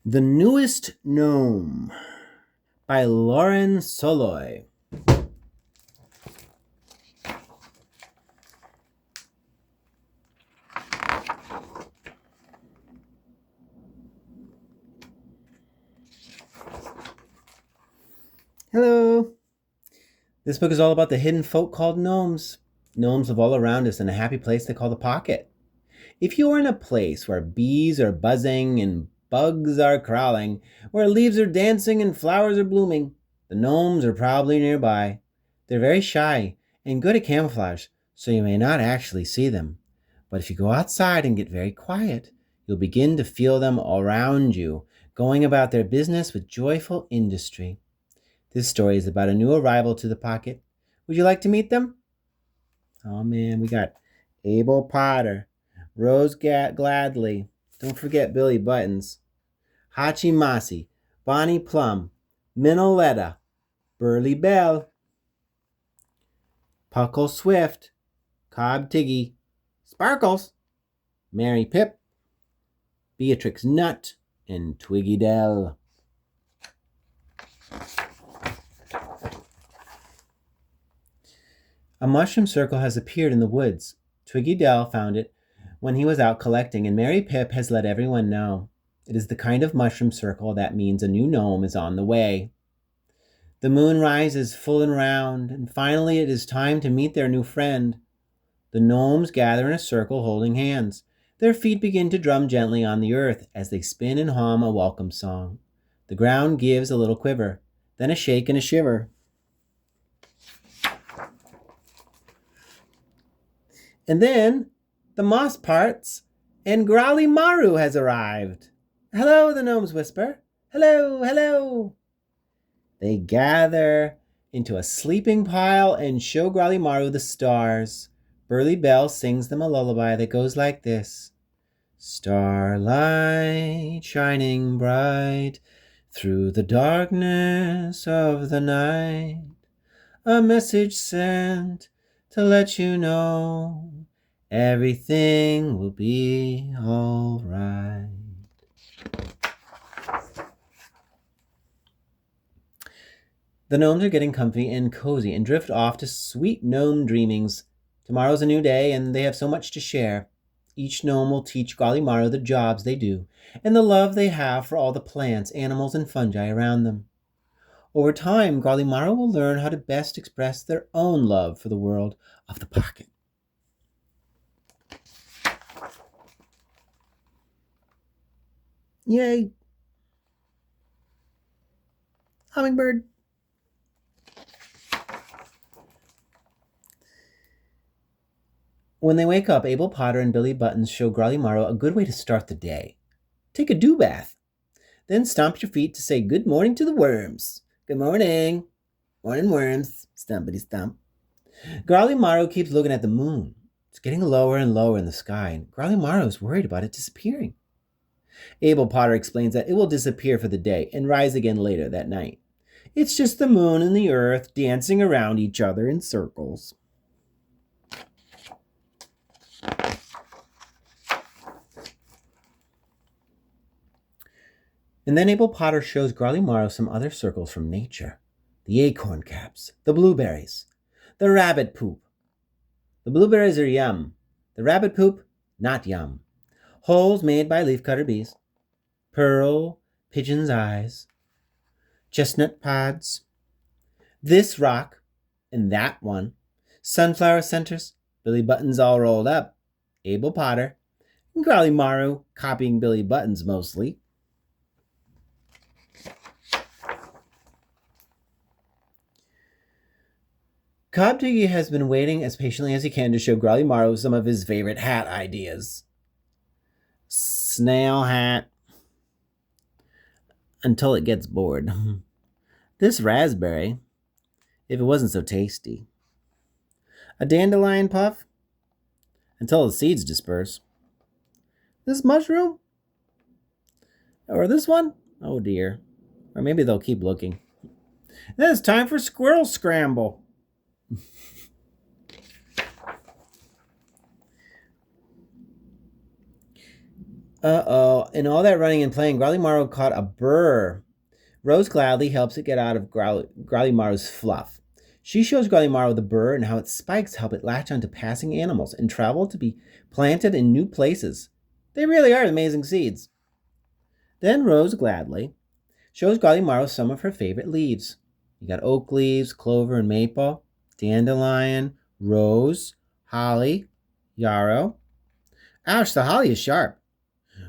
The Newest Gnome by Lauren Soloy. Hello. This book is all about the hidden folk called gnomes. Gnomes live all around us in a happy place they call the pocket. If you are in a place where bees are buzzing and bugs are crawling, where leaves are dancing and flowers are blooming, the gnomes are probably nearby. They're very shy and good at camouflage, so you may not actually see them. But if you go outside and get very quiet, you'll begin to feel them around you, going about their business with joyful industry. This story is about a new arrival to the pocket. Would you like to meet them? Oh man, we got Abel Potter, Rose Gladly, don't forget Billy Buttons, Hachi Masi, Bonnie Plum, Minoletta, Burly Bell, Puckle Swift, Cobb Tiggy, Sparkles, Mary Pip, Beatrix Nut, and Twiggy Dell. A mushroom circle has appeared in the woods. Twiggy Dell found it when he was out collecting, and Mary Pip has let everyone know. It is the kind of mushroom circle that means a new gnome is on the way. The moon rises full and round, and finally it is time to meet their new friend. The gnomes gather in a circle holding hands. Their feet begin to drum gently on the earth as they spin and hum a welcome song. The ground gives a little quiver, then a shake and a shiver. And then the moss parts, and Growly Maru has arrived. Hello, the gnomes whisper. Hello, hello. They gather into a sleeping pile and show Growly Maru the stars. Burly Bell sings them a lullaby that goes like this. Starlight shining bright through the darkness of the night. A message sent to let you know everything will be all right. The gnomes are getting comfy and cozy and drift off to sweet gnome dreamings. Tomorrow's a new day and they have so much to share. Each gnome will teach Gollymaru the jobs they do and the love they have for all the plants, animals, and fungi around them. Over time, Gollymaru will learn how to best express their own love for the world of the pocket. Yay! Hummingbird. When they wake up, Abel Potter and Billy Buttons show Gollymaru a good way to start the day. Take a dew bath. Then stomp your feet to say good morning to the worms. Good morning. Morning, worms. Stumpity stump. Gollymaru keeps looking at the moon. It's getting lower and lower in the sky, and Gollymaru is worried about it disappearing. Abel Potter explains that it will disappear for the day and rise again later that night. It's just the moon and the earth dancing around each other in circles. And then Abel Potter shows Gollymaru some other circles from nature. The acorn caps, the blueberries, the rabbit poop. The blueberries are yum. The rabbit poop, not yum. Holes made by leafcutter bees. Pearl, pigeon's eyes. Chestnut pods. This rock and that one. Sunflower centers. Billy Buttons all rolled up. Abel Potter. And Gollymaru copying Billy Buttons mostly. Cobb Tiggy has been waiting as patiently as he can to show Gollymaru some of his favorite hat ideas. Snail hat. Until it gets bored. This raspberry, if it wasn't so tasty. A dandelion puff. Until the seeds disperse. This mushroom? Or this one? Oh dear. Or maybe they'll keep looking. Then it's time for squirrel scramble. Uh-oh. In all that running and playing, Growly caught a burr. Rose gladly helps it get out of Growly fluff. She shows Growly the burr and how its spikes help it latch onto passing animals and travel to be planted in new places. They really are amazing seeds. Then Rose gladly shows Growly some of her favorite leaves. You got oak leaves, clover and maple, dandelion, rose, holly, yarrow. Ouch, the holly is sharp.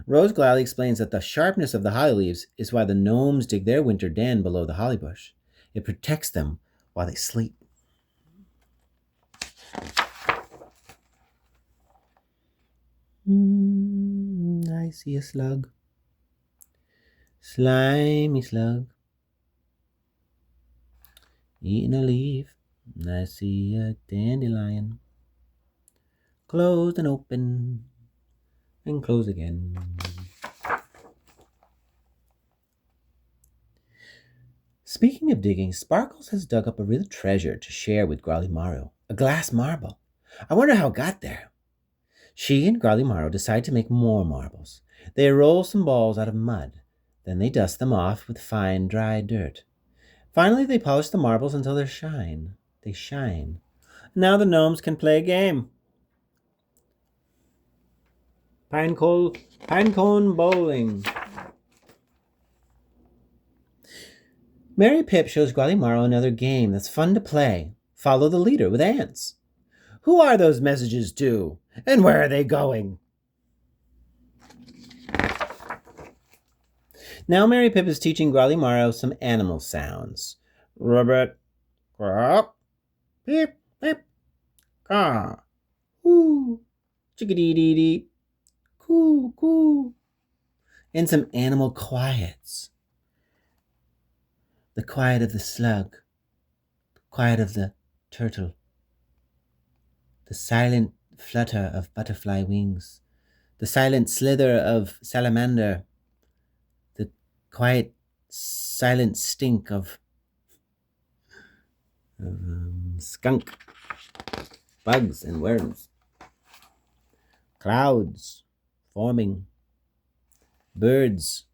Rose gladly explains that the sharpness of the holly leaves is why the gnomes dig their winter den below the holly bush. It protects them while they sleep. I see a slug. Slimy slug. Eating a leaf. I see a dandelion. Closed and open. And close again. Speaking of digging, Sparkles has dug up a real treasure to share with Growly, a glass marble. I wonder how it got there. She and Growly decide to make more marbles. They roll some balls out of mud. Then they dust them off with fine, dry dirt. Finally, they polish the marbles until they shine. Now the gnomes can play a game. Pinecone bowling. Mary Pip shows Growly another game that's fun to play. Follow the leader with ants. Who are those messages to? And where are they going? Now Mary Pip is teaching Growly some animal sounds. Rabbit, crop, pip, pip, caw, whoo, chickadee-dee-dee, coo, coo, and some animal quiets. The quiet of the slug, the quiet of the turtle, the silent flutter of butterfly wings, the silent slither of salamander, the quiet, silent stink of skunk, bugs and worms, clouds forming, birds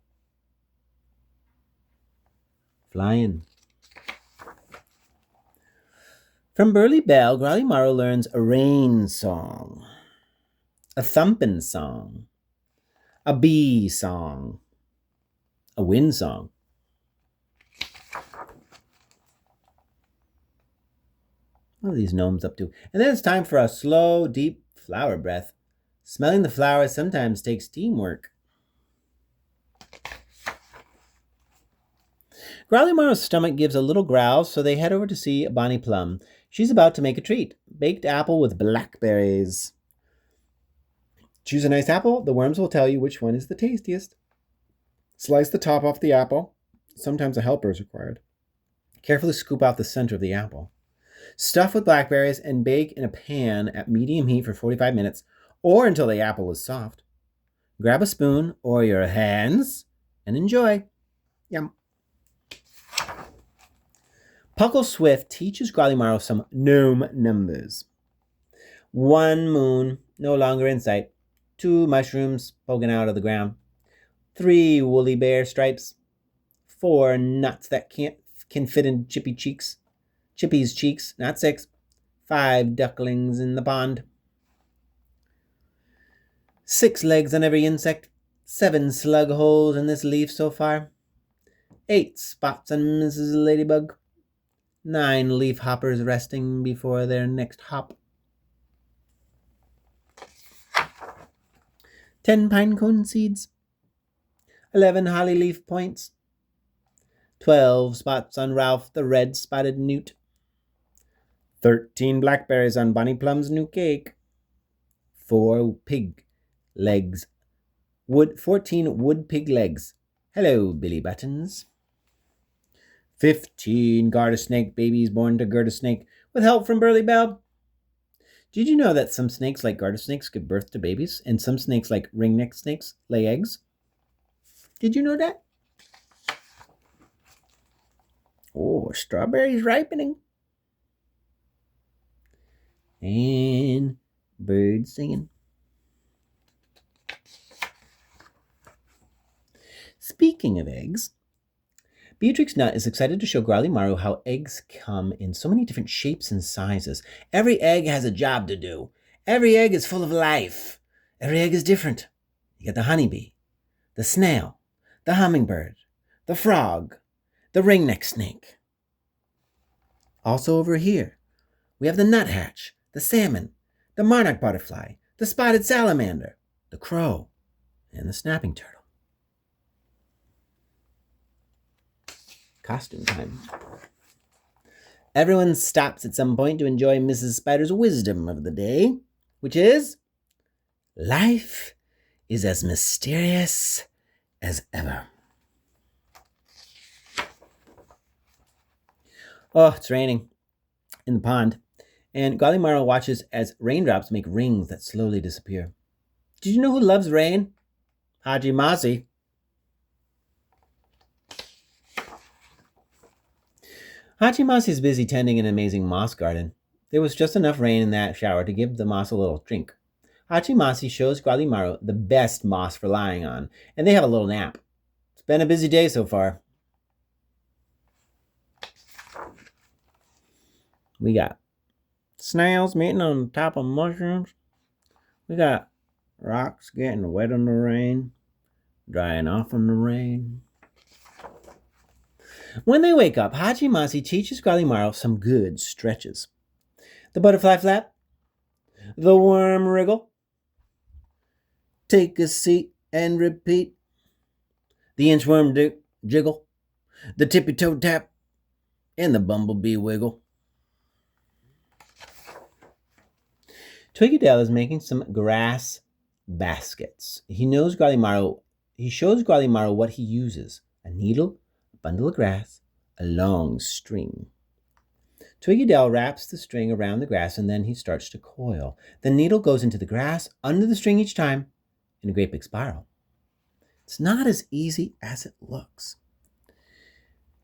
flying. From Burly Bell, Growly learns a rain song, a thumping song, a bee song, a wind song. What are these gnomes up to? And then it's time for a slow, deep flower breath. Smelling the flowers sometimes takes teamwork. Growly stomach gives a little growl, so they head over to see Bonnie Plum. She's about to make a treat. Baked apple with blackberries. Choose a nice apple. The worms will tell you which one is the tastiest. Slice the top off the apple. Sometimes a helper is required. Carefully scoop out the center of the apple. Stuff with blackberries and bake in a pan at medium heat for 45 minutes or until the apple is soft. Grab a spoon or your hands and enjoy. Yum. Puckle Swift teaches Growly some gnome numbers. 1 moon, no longer in sight. 2 mushrooms poking out of the ground. 3 woolly bear stripes. 4 nuts that can fit in Chippy's cheeks, not 6. 5 ducklings in the pond. 6 legs on every insect. 7 slug holes in this leaf so far. 8 spots on Mrs. Ladybug. 9 leaf hoppers resting before their next hop. 10 pinecone seeds. 11 holly leaf points. 12 spots on Ralph the red-spotted newt. 13 blackberries on Bonnie Plum's new cake. 4 pig legs. 14 wood pig legs. Hello, Billy Buttons. 15 garter snake babies born to Gerda Snake with help from Burly Bell. Did you know that some snakes like garter snakes give birth to babies and some snakes like ringneck snakes lay eggs? Did you know that? Oh, strawberries ripening. And birds singing. Speaking of eggs, Beatrix Nut is excited to show Growly Maru how eggs come in so many different shapes and sizes. Every egg has a job to do. Every egg is full of life. Every egg is different. You get the honeybee, the snail, the hummingbird, the frog, the ringneck snake. Also over here, we have the nuthatch, the salmon, the monarch butterfly, the spotted salamander, the crow, and the snapping turtle. Costume time. Everyone stops at some point to enjoy Mrs. Spider's wisdom of the day, which is, life is as mysterious as ever. Oh, it's raining in the pond, and Growly Maru watches as raindrops make rings that slowly disappear. Did you know who loves rain? Haji Masi. Hachi Masi is busy tending an amazing moss garden. There was just enough rain in that shower to give the moss a little drink. Hachi Masi shows Growly Maru the best moss for lying on, and they have a little nap. It's been a busy day so far. We got snails meeting on top of mushrooms. We got rocks getting wet in the rain, drying off in the rain. When they wake up, Hachi Masi teaches Growly Maru some good stretches. The butterfly flap, the worm wriggle, take a seat and repeat, the inchworm jiggle, the tippy toe tap, and the bumblebee wiggle. Twiggydale is making some grass baskets. He shows Growly Maru what he uses: a needle, a bundle of grass, a long string. Twiggydale wraps the string around the grass and then he starts to coil. The needle goes into the grass, under the string each time, in a great big spiral. It's not as easy as it looks.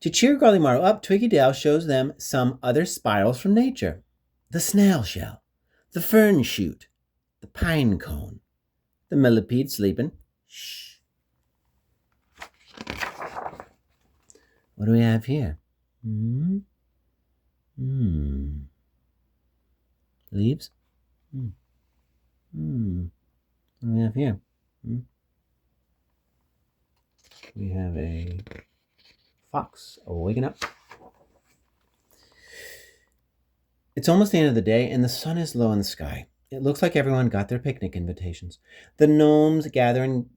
To cheer Growly Maru up, Twiggydale shows them some other spirals from nature: the snail shell, the fern shoot, the pine cone, the millipede sleeping. Shh. What do we have here? Leaves? What do we have here? We have a fox waking up. It's almost the end of the day, and the sun is low in the sky. It looks like everyone got their picnic invitations. The gnomes gather and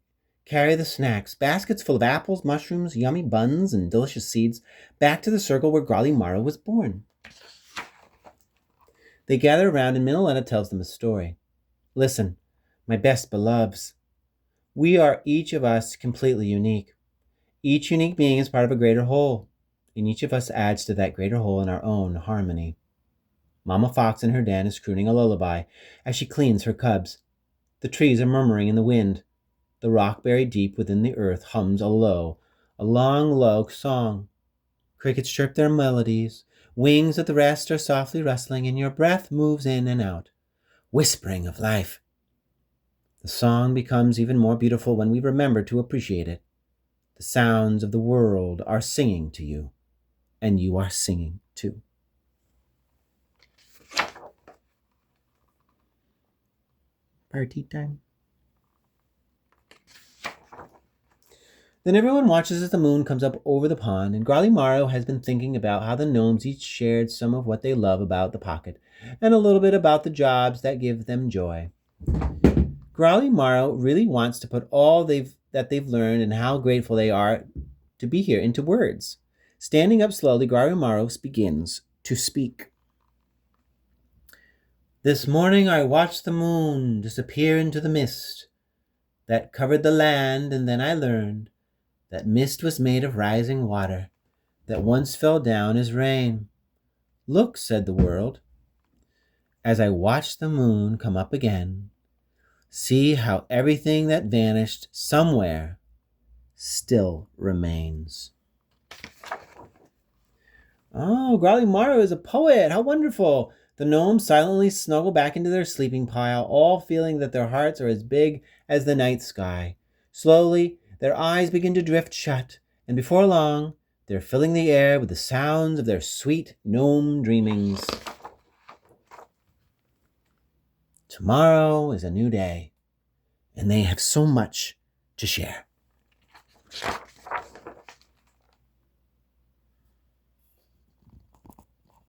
carry the snacks, baskets full of apples, mushrooms, yummy buns, and delicious seeds, back to the circle where Growly Maru was born. They gather around, and Minoletta tells them a story. Listen, my best beloveds. We are each of us completely unique. Each unique being is part of a greater whole, and each of us adds to that greater whole in our own harmony. Mama Fox in her den is crooning a lullaby as she cleans her cubs. The trees are murmuring in the wind. The rock buried deep within the earth hums a long, low song. Crickets chirp their melodies. Wings at the rest are softly rustling, and your breath moves in and out, whispering of life. The song becomes even more beautiful when we remember to appreciate it. The sounds of the world are singing to you, and you are singing too. Party time. Then everyone watches as the moon comes up over the pond, and Growly Maru has been thinking about how the gnomes each shared some of what they love about the pocket, and a little bit about the jobs that give them joy. Growly Maru really wants to put all that they've learned and how grateful they are to be here into words. Standing up slowly, Growly Maru begins to speak. This morning I watched the moon disappear into the mist that covered the land, and then I learned that mist was made of rising water that once fell down as rain. Look, said the world, as I watched the moon come up again. See how everything that vanished somewhere still remains. Oh, Growly Maru is a poet. How wonderful. The gnomes silently snuggle back into their sleeping pile, all feeling that their hearts are as big as the night sky. Slowly, Their eyes begin to drift shut, and before long, they're filling the air with the sounds of their sweet gnome dreamings. Tomorrow is a new day, and they have so much to share.